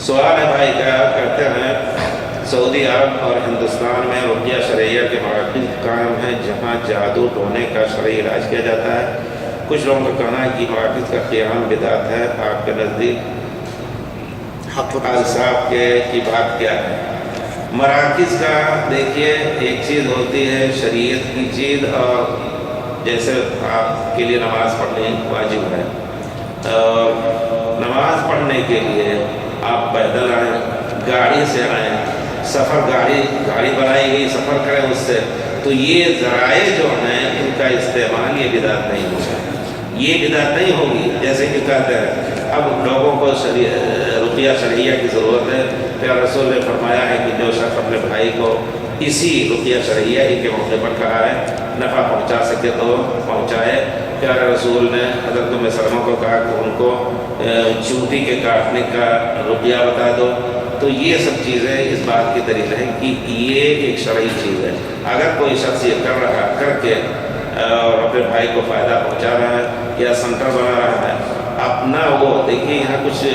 سوال ہے بھائی، کیا کرتے ہیں سعودی عرب اور ہندوستان میں رقیہ شرعیہ کے مراکز قائم ہیں جہاں جادو ٹونے کا شرعی علاج کیا جاتا ہے؟ کچھ لوگوں کا کہنا ہے کہ مراکز کا قیام بدعت ہے، آپ کے نزدیک صاحب کی بات کیا ہے؟ مراکز کا دیکھیے، ایک چیز ہوتی ہے شریعت کی چیز، اور جیسے آپ کے لیے نماز پڑھنی واجب ہے، اور نماز پڑھنے کے لیے آپ پیدل آئیں، گاڑی سے آئیں، سفر گاڑی بنائی گئی، سفر کریں اس سے، تو یہ ذرائع جو ہیں ان کا استعمال یہ بدعت نہیں ہوگا، یہ بدعت نہیں ہوگی۔ جیسے کہ کہتے ہیں اب لوگوں کو رقیہ شرعیہ کی ضرورت ہے، پیارے رسول نے فرمایا ہے کہ جو شخص اپنے بھائی کو اسی رقیہ شرعیہ ہی کے موقع پر کہا ہے نفع پہنچا سکے تو پہنچائے۔ پیارے رسول نے حضرت ام سلمہ کو کہا کہ ان کو چونٹی کے کاٹنے کا رقیہ بتا دو، تو یہ سب چیزیں اس بات کی دلیل ہے کہ یہ ایک شرعی چیز ہے۔ اگر کوئی شخص یہ کر کے اور اپنے بھائی کو فائدہ پہنچا رہا ہے یا سنٹر بنا رہا ہے اپنا، وہ دیکھیے یہاں کچھ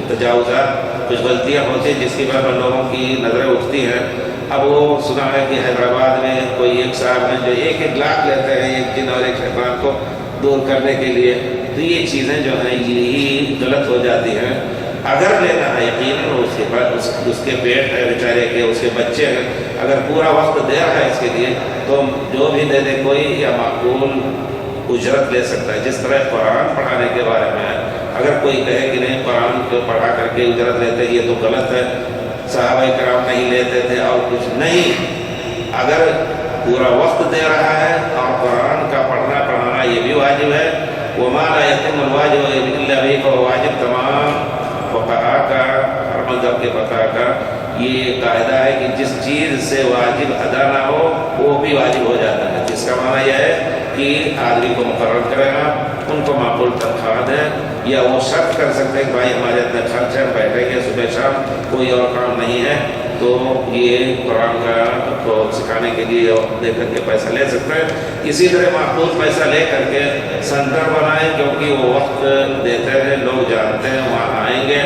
تجاوزات، کچھ غلطیاں ہوتی ہیں جس کی وجہ پر لوگوں کی نظریں اٹھتی ہیں۔ اب وہ سنا ہے کہ حیدرآباد میں کوئی ایک صاحب ہیں جو 1-1 لاکھ لیتے ہیں ایک جن اور ایک شیطان کو دور کرنے کے لیے، تو یہ چیزیں جو ہیں یہی غلط ہو جاتی ہیں۔ اگر لینا ہے یقیناً اس کے بعد اس کے پیٹ ہے بیچارے کے، اس کے بچے ہیں، اگر پورا وقت دے رہا ہے اس کے لیے تو جو بھی دے دے کوئی، یا معقول اجرت لے سکتا ہے۔ جس طرح قرآن پڑھانے کے بارے میں ہے، اگر کوئی کہے کہ نہیں قرآن کو پڑھا کر کے اجرت لیتے یہ تو غلط ہے، صحابہ کرام نہیں لیتے تھے اور کچھ نہیں، اگر پورا وقت دے رہا ہے اور قرآن کا پڑھانا یہ بھی واجب ہے۔ وَمَا لَا يَتِمُّ الْوَاجِبُ إِلَّا بِهِ فَهُوَ واجب۔ تمام فقہا کا، ہر مذہب کے فقہا کا یہ قاعدہ ہے کہ جس چیز سے واجب ادا نہ ہو وہ بھی واجب ہو جاتا ہے، جس کا معنی یہ ہے کہ آدمی کو مقرر کرے گا، ان کو معقول تنخواہ دیں، یا وہ شرط کر سکتے ہیں کہ بھائی ہمارے اتنے خرچ ہے، بیٹھیں گے صبح شام، کوئی اور کام نہیں ہے، تو یہ قرآن کا کو سکھانے کے لیے دے کر کے پیسہ لے سکتے ہیں۔ اسی طرح معقول پیسہ لے کر کے سنٹر بنائیں، کیونکہ وہ وقت دیتے ہیں، لوگ جانتے ہیں وہاں آئیں گے،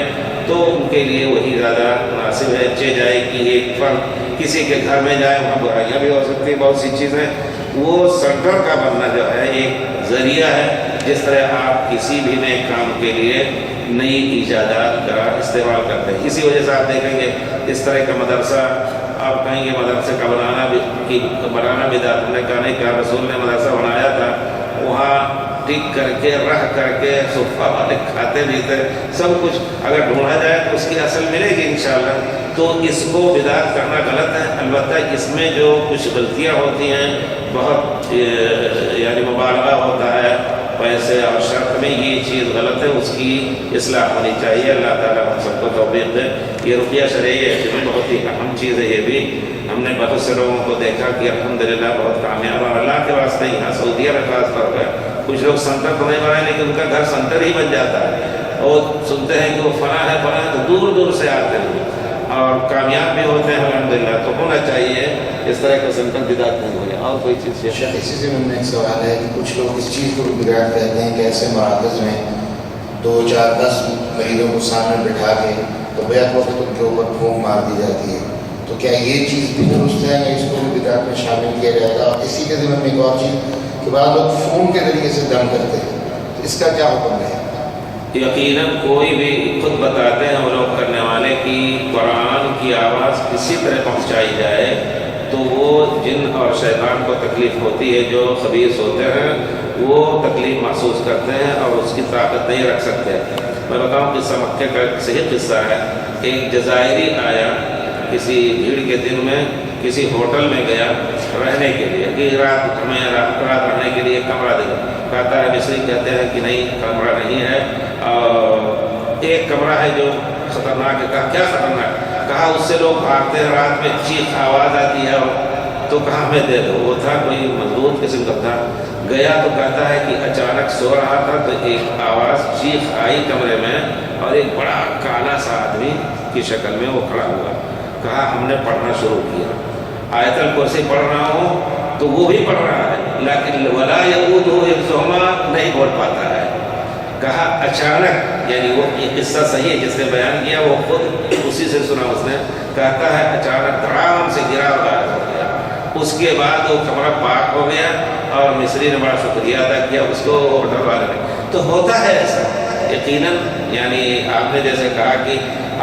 تو ان کے لیے وہی زیادہ مناسب ہے۔ چے جائے کہ ایک فرد کسی کے گھر میں جائے، وہاں برائیاں بھی ہو سکتی ہیں، بہت سی چیزیں، وہ سنٹر کا بننا جو ہے ایک ذریعہ ہے۔ جس طرح آپ کسی بھی نئے کام کے لیے نئی ایجادات کا استعمال کرتے ہیں، اسی وجہ سے آپ دیکھیں گے اس طرح کا مدرسہ، آپ کہیں گے مدرسے کا بنانا بدعت، نے کہا نہیں، کہا رسول نے مدرسہ بنایا تھا، وہاں ٹک کر کے رہ کر کے صفحہ والے کھاتے بھی تھے، سب کچھ اگر ڈھونڈا جائے تو اس کی اصل ملے گی انشاءاللہ۔ تو اس کو بدعت کرنا غلط ہے، البتہ اس میں جو کچھ غلطیاں ہوتی ہیں، بہت یعنی مبالغہ ہوتا ہے پیسے اور شرط میں، یہ چیز غلط ہے، اس کی اصلاح ہونی چاہیے۔ اللہ تعالیٰ ہم سب کو توفیق دے۔ یہ رقیہ شرعیہ بہت ہی اہم چیز ہے، یہ بھی ہم نے بہت سے لوگوں کو دیکھا کہ الحمدللہ بہت کامیاب، اور اللہ کے واسطے یہاں سعودیہ میں خاص طور پر کچھ لوگ سنٹر تو نہیں بنائے لیکن ان کا گھر سنٹر ہی بن جاتا ہے، اور سنتے ہیں کہ وہ فلاں ہے تو دور دور سے آتے ہیں اور کامیاب بھی ہوتے ہیں الحمدللہ۔ تو ہونا چاہیے اس طرح کا سنٹر بدعت نہیں ہوئے۔ اور کوئی چیز اسی سے میں ایک سوال ہے کہ کچھ لوگ اس چیز کو بدعت کہتے ہیں کہ ایسے مراکز میں 2 4 10 مریضوں کو سامنے بٹھا کے تو بیک وقت ان کے اوپر پھونک مار دی جاتی ہے، تو کیا یہ چیز بھی درست ہے یا اس کو بھی بدعت میں شامل کیا جائے گا؟ اور اسی کے ذمہ میں ایک اور چیز کہ بعض لوگ فون کے ذریعے سے دم کرتے ہیں، تو اس کا کیا حکم ہے؟ یقیناً کوئی بھی خود بتاتے ہیں وہ لوگ کرنے والے کہ قرآن کی آواز کسی طرح پہنچائی جائے تو وہ جن اور شیطان کو تکلیف ہوتی ہے، جو خبیث ہوتے ہیں وہ تکلیف محسوس کرتے ہیں اور اس کی طاقت نہیں رکھ سکتے۔ میں بتاؤں قصہ مکے کا ایک صحیح قصہ ہے۔ ایک جزائری آیا کسی بھیڑ کے دن میں، کسی ہوٹل میں گیا رہنے کے لیے کہ رات رہنے کے لیے ایک کمرہ دے، کہتا ہے مصری کہتے ہیں کہ نہیں کمرہ نہیں ہے، اور ایک کمرہ ہے جو خطرناک ہے۔ کہا کیا خطرناک؟ کہا اس سے لوگ بھاگتے ہیں، رات میں چیخ آواز آتی ہے، تو کہا ہمیں دے دو۔ وہ تھا کوئی مضبوط قسم کا تھا، گیا تو کہتا ہے کہ اچانک سو رہا تھا تو ایک آواز چیخ آئی کمرے میں، اور ایک بڑا کالا سا آدمی کی شکل میں وہ کھڑا ہوا۔ کہا ہم نے پڑھنا شروع کیا، آیت الکرسی پڑھ رہا ہوں تو وہ بھی پڑھ رہا ہے لیکن ولا یؤودہ حفظہما نہیں بول پاتا ہے۔ کہا اچانک یعنی وہ یہ قصہ صحیح ہے جس نے بیان کیا وہ خود اسی سے سنا اس نے، کہتا ہے اچانک دھڑام سے گرا اور غائب ہو گیا، اس کے بعد وہ کمرہ پاک ہو گیا اور مصری نے بڑا شکریہ ادا کیا اس کو ہوٹل والے نے۔ تو ہوتا ہے ایسا یقیناً، یعنی آپ نے جیسے کہا کہ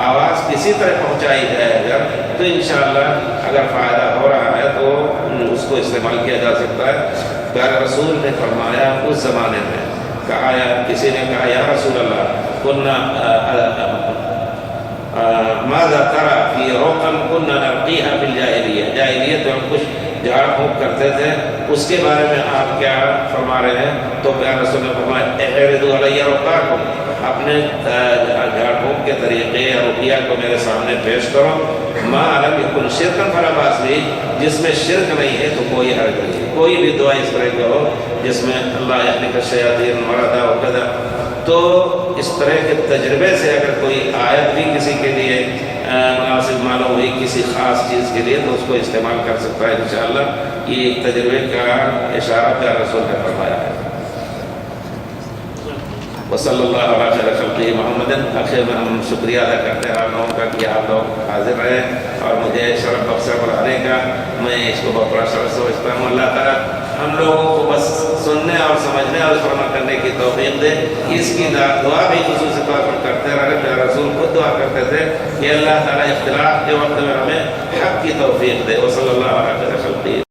آواز کسی طرح پہنچائی جائے اگر تو انشاءاللہ اگر فائدہ ہو رہا ہے تو اس کو استعمال کیا جا سکتا ہے۔ پیارے رسول نے فرمایا اس زمانے میں کہا، یا کسی نے کہا یا رسول اللہ کننا ماذا ترى فی روقن کننا نرقیہا فی الجاہلیہ، جاہلیت میں ہم کچھ جھاڑ پھونک کرتے تھے اس کے بارے میں آپ کیا فرما رہے ہیں؟ تو پیارے رسول نے فرمایا اعرضوا علی رقاکم، اپنے جھاڑ پھونک کے طریقے یا رقیہ کو میرے سامنے پیش کرو، ما لم یکن شرکا فلا باس بہ، جس میں شرک نہیں ہے تو کوئی حرج نہیں، کوئی بھی دعا اس طرح کی ہو جس میں اللہ یحنک الشیاطین مردا وکذا، تو اس طرح کے تجربے سے اگر کوئی آیت بھی کسی کے لیے مناسب معلوم ہوئی کسی خاص چیز کے لیے تو اس کو استعمال کر سکتا ہے انشاءاللہ۔ یہ ایک تجربے کا اشارہ پیارے رسول نے فرمایا ہے۔ وصلی اللہ علیہ خیر خلقہ محمد۔ آخر میں ہم شکریہ ادا کرتے ہیں آپ لوگوں کا کہ آپ لوگ حاضر رہے اور مجھے شرف بخشا بلانے کا، میں اس کو بہت بڑا شرف سمجھتا ہوں۔ اللہ تعالیٰ ہم لوگوں کو بس سننے اور سمجھنے اور فرما کرنے کی توفیق دے۔ اس کی دعا بھی خصوصی طور پر کرتے رہے، پیارے رسول خود دعا کرتے تھے کہ اللہ تعالیٰ اختلاف کے وقت میں ہمیں حق کی توفیق دے۔ وصلی اللہ علیہ خیر خلقہ۔